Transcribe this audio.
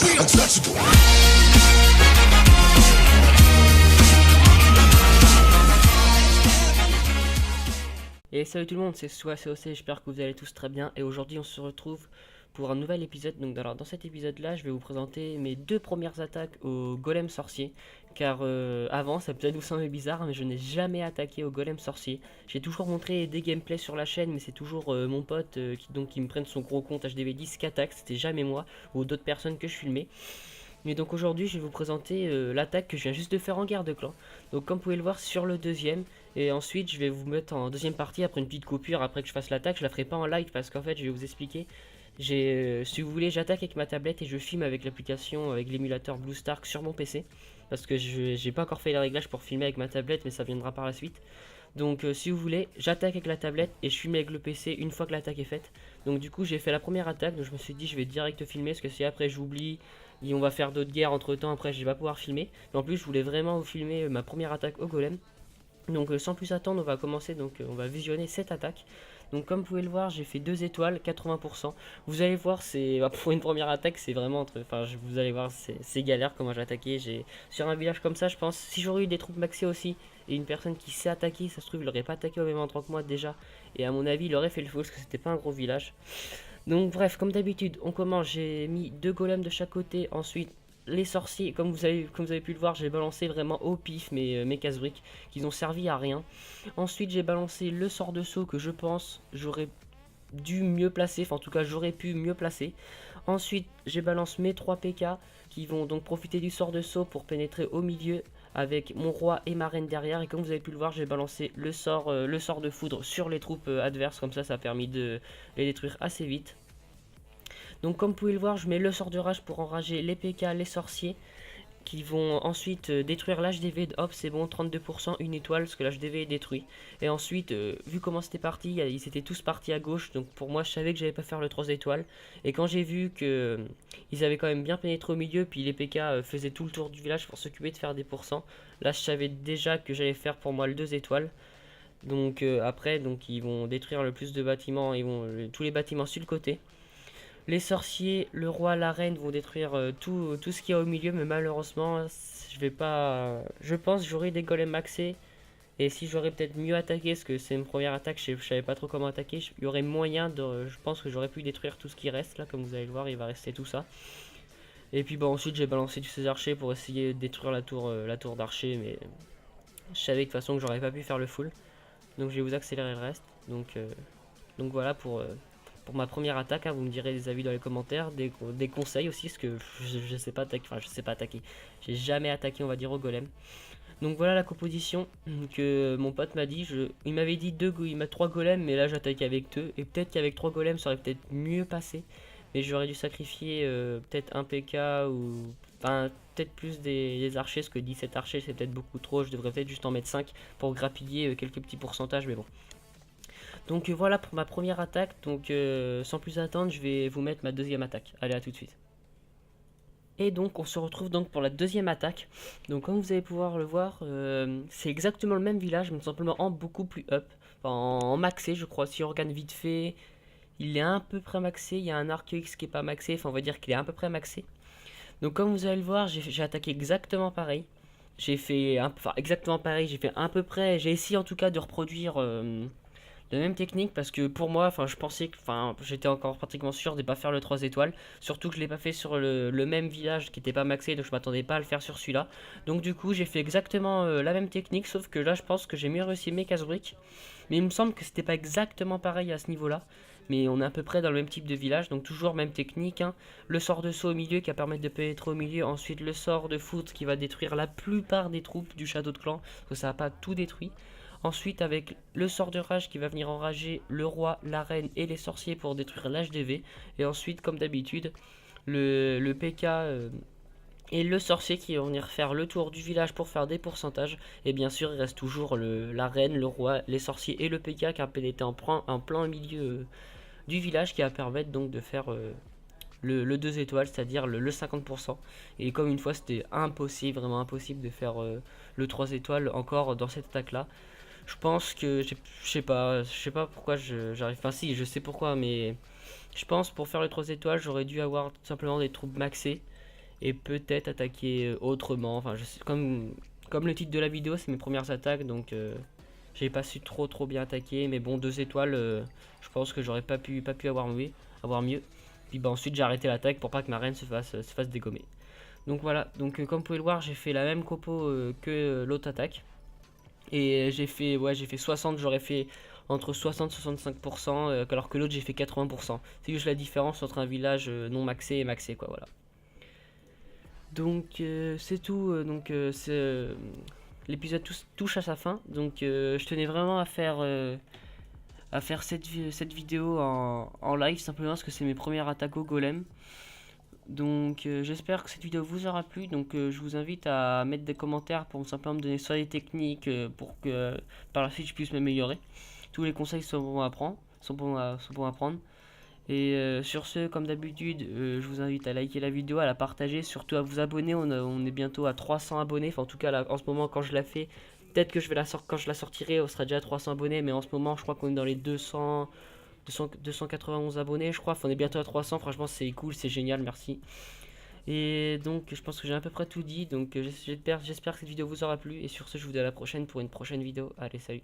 Et salut tout le monde, c'est SoaCOC, j'espère que vous allez tous très bien. Et aujourd'hui on se retrouve pour un nouvel épisode. Donc dans cet épisode là, je vais vous présenter mes deux premières attaques au golem sorcier. Car avant, ça peut-être vous sembler bizarre, mais je n'ai jamais attaqué au golem sorcier. J'ai toujours montré des gameplays sur la chaîne, mais c'est toujours mon pote qui me prenne son gros compte HDV10 qui attaque. C'était jamais moi ou d'autres personnes que je filmais. Mais donc aujourd'hui je vais vous présenter l'attaque que je viens juste de faire en guerre de clan. Donc comme vous pouvez le voir sur le deuxième. Et ensuite je vais vous mettre en deuxième partie après une petite coupure après que je fasse l'attaque. Je la ferai pas en live parce qu'en fait je vais vous expliquer. Si vous voulez, j'attaque avec ma tablette et je filme avec l'application, avec l'émulateur BlueStark sur mon PC. Parce que j'ai pas encore fait les réglages pour filmer avec ma tablette, mais ça viendra par la suite. Donc si vous voulez, j'attaque avec la tablette et je filme avec le PC une fois que l'attaque est faite. Donc du coup j'ai fait la première attaque, donc je me suis dit je vais direct filmer parce que si après j'oublie et on va faire d'autres guerres entre temps, après je vais pas pouvoir filmer. Mais en plus je voulais vraiment vous filmer ma première attaque au golem. Donc sans plus attendre on va commencer, donc on va visionner cette attaque. Donc comme vous pouvez le voir j'ai fait 2 étoiles, 80%. Vous allez voir c'est pour une première attaque c'est vraiment vous allez voir c'est galère comment j'ai attaqué. Sur un village comme ça je pense si j'aurais eu des troupes maxées aussi et une personne qui sait attaquer, ça se trouve il aurait pas attaqué au même endroit que moi déjà. Et à mon avis il aurait fait le faux parce que c'était pas un gros village. Donc bref comme d'habitude on commence, j'ai mis 2 golems de chaque côté. Ensuite les sorciers, comme vous avez pu le voir, j'ai balancé vraiment au pif mes casse-briques qui n'ont servi à rien. Ensuite j'ai balancé le sort de saut que je pense j'aurais dû mieux placer, enfin en tout cas j'aurais pu mieux placer. Ensuite j'ai balancé mes 3 PK qui vont donc profiter du sort de saut pour pénétrer au milieu avec mon roi et ma reine derrière. Et comme vous avez pu le voir j'ai balancé le sort de foudre sur les troupes adverses, comme ça a permis de les détruire assez vite. Donc comme vous pouvez le voir je mets le sort de rage pour enrager les PK, les sorciers qui vont ensuite détruire l'HDV. Hop c'est bon, 32%, une étoile parce que l'HDV est détruit. Et ensuite vu comment c'était parti, ils étaient tous partis à gauche. Donc pour moi je savais que j'allais pas faire le 3 étoiles. Et quand j'ai vu que ils avaient quand même bien pénétré au milieu, puis les PK faisaient tout le tour du village pour s'occuper de faire des pourcents, là je savais déjà que j'allais faire pour moi le 2 étoiles. Donc après donc ils vont détruire le plus de bâtiments, tous les bâtiments sur le côté. Les sorciers, le roi, la reine vont détruire tout ce qu'il y a au milieu, mais malheureusement, je pense que j'aurai des golems maxés. Et si j'aurais peut-être mieux attaqué, parce que c'est une première attaque, je savais pas trop comment attaquer, il y aurait moyen je pense que j'aurais pu détruire tout ce qui reste là, comme vous allez le voir, il va rester tout ça. Et puis bon, ensuite j'ai balancé tous ces archers pour essayer de détruire la tour d'archer, mais je savais de toute façon que j'aurais pas pu faire le full. Donc je vais vous accélérer le reste. Donc voilà pour ma première attaque, hein. Vous me direz des avis dans les commentaires, des conseils aussi, parce que je sais pas attaquer, j'ai jamais attaqué on va dire au golem. Donc voilà la composition que mon pote m'a dit, il m'avait dit il m'a 3 golems, mais là j'attaque avec 2, et peut-être qu'avec 3 golems ça aurait peut-être mieux passé, mais j'aurais dû sacrifier peut-être un PK ou enfin peut-être plus des archers, parce que 17 archers c'est peut-être beaucoup trop, je devrais peut-être juste en mettre 5 pour grappiller quelques petits pourcentages, mais bon. Donc voilà pour ma première attaque. Donc sans plus attendre, je vais vous mettre ma deuxième attaque. Allez, à tout de suite. Et donc on se retrouve donc pour la deuxième attaque. Donc comme vous allez pouvoir le voir, c'est exactement le même village, mais simplement en beaucoup plus up. Enfin, en maxé je crois. Si on regarde vite fait, il est à peu près maxé. Il y a un arc X qui est pas maxé. Enfin on va dire qu'il est à peu près maxé. Donc comme vous allez le voir, j'ai attaqué exactement pareil. J'ai fait exactement pareil. J'ai fait à peu près. J'ai essayé en tout cas de reproduire la même technique, parce que pour moi, je pensais que, j'étais encore pratiquement sûr de ne pas faire le 3 étoiles, surtout que je l'ai pas fait sur le même village qui n'était pas maxé, donc je m'attendais pas à le faire sur celui-là. Donc du coup j'ai fait exactement la même technique, sauf que là je pense que j'ai mieux réussi mes casse-briques, mais il me semble que c'était pas exactement pareil à ce niveau-là. Mais on est à peu près dans le même type de village, donc toujours même technique, hein. Le sort de saut au milieu qui va permettre de pénétrer au milieu, ensuite le sort de foudre qui va détruire la plupart des troupes du château de clan, parce que ça n'a pas tout détruit. Ensuite avec le sort de rage qui va venir enrager le roi, la reine et les sorciers pour détruire l'HDV. Et ensuite comme d'habitude le PK et le sorcier qui vont venir faire le tour du village pour faire des pourcentages. Et bien sûr il reste toujours la reine, le roi, les sorciers et le PK qui a pénétré en plein milieu du village, qui va permettre donc de faire le 2 étoiles, c'est-à-dire le 50%. Et comme une fois c'était impossible, vraiment impossible de faire le 3 étoiles encore dans cette attaque là. Je pense que, je sais pas pourquoi j'arrive, enfin si, je sais pourquoi, mais je pense pour faire le 3 étoiles, j'aurais dû avoir tout simplement des troupes maxées. et peut-être attaquer autrement. Enfin, comme le titre de la vidéo, c'est mes premières attaques, donc j'ai pas su trop bien attaquer. Mais bon, 2 étoiles, je pense que j'aurais pas pu avoir mieux. Puis bah, ensuite, j'ai arrêté l'attaque pour pas que ma reine se fasse dégommer. Donc voilà, donc comme vous pouvez le voir, j'ai fait la même compo que l'autre attaque. Et j'ai fait 60, j'aurais fait entre 60 et 65%, alors que l'autre j'ai fait 80%. C'est juste la différence entre un village non maxé et maxé, quoi, voilà. Donc c'est tout, l'épisode touche à sa fin. Donc je tenais vraiment à faire cette vidéo en live, simplement parce que c'est mes premières attaques au golem. Donc j'espère que cette vidéo vous aura plu. Donc je vous invite à mettre des commentaires pour simplement me donner soit des techniques pour que par la suite je puisse m'améliorer. Tous les conseils sont bons à prendre, sont bons à prendre. Et sur ce, comme d'habitude, je vous invite à liker la vidéo, à la partager, surtout à vous abonner. On est bientôt à 300 abonnés. Enfin, en tout cas, là, en ce moment, quand je la fais, peut-être que quand je la sortirai, on sera déjà à 300 abonnés. Mais en ce moment, je crois qu'on est dans les 291 abonnés, je crois. Enfin, on est bientôt à 300. Franchement, c'est cool, c'est génial, merci. Et donc, je pense que j'ai à peu près tout dit. Donc, j'espère que cette vidéo vous aura plu. Et sur ce, je vous dis à la prochaine pour une prochaine vidéo. Allez, salut.